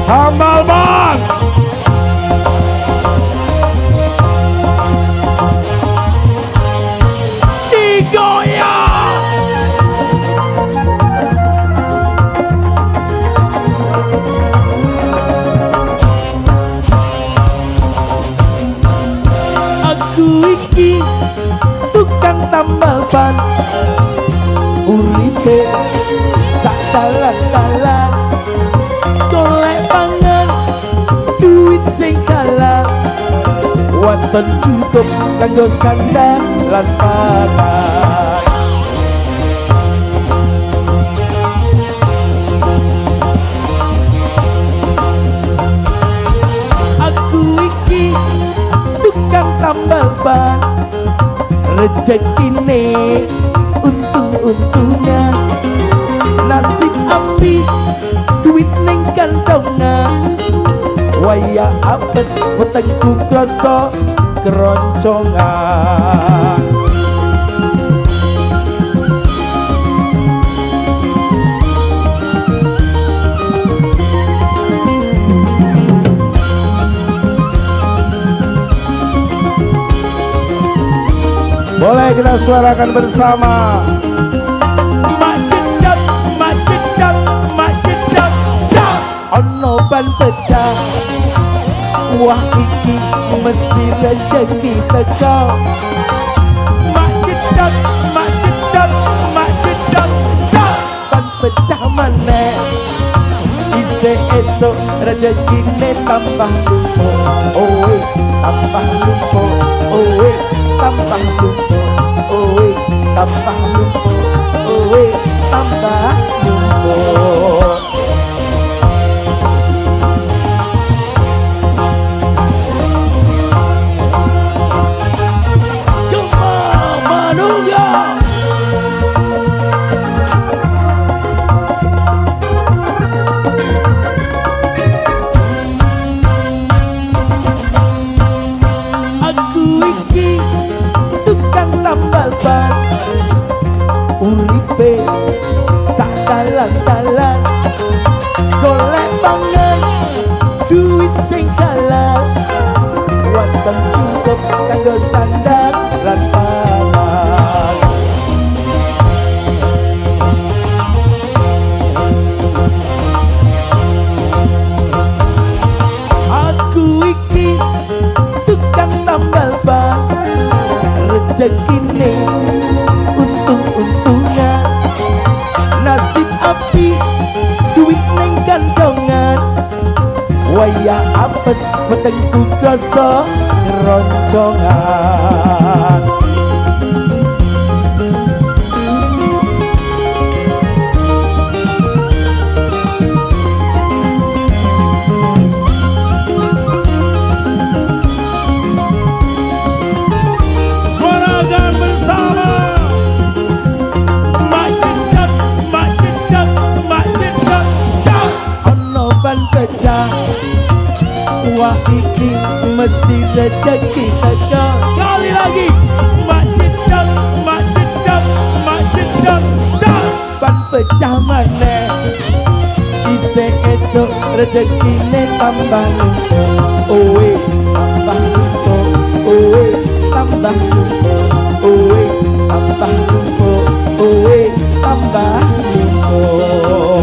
Hambal bang. Digoyang. Aku iki tukang tambal ban, uripe sak dalan-dalan, golek pangan duit sing halal, wonten cukup kanggo sandang lan pangan. Aku iki tukang tambal ban, rezekine untung-untungan, nasib api duit ning kantongan, waya apes wetengku krasa keroncongan. Boleh kita suarakan bersama. Mak jedot, ono ban pecah, wah iki mesti rezeki teko. Mak jedot, ban pecah maneh, isih esok rezekine tambah lumpur. Oh tambah lumpur, oh tambah lumpur, oh tambah lumpur, oh tambah lumpur. Tambal ban, uripe sak dalan-dalan, golek pangan duit sing halal, wonten cukup kanggo sandang lan pangan. Aku iki tukang tambal ban, rezekine untung-untungan, nasib api duit ning kantongan, waya apes wetengku krasa keroncongan. Ban pecah, wah iki mesti rezeki teko. Kali lagi, mak jedot, ban pecah maneh, isih esok rezekine tambah lumpur. Oh tambah lumpur, oh tambah lumpur, oh tambah lumpur, oh tambah lumpur.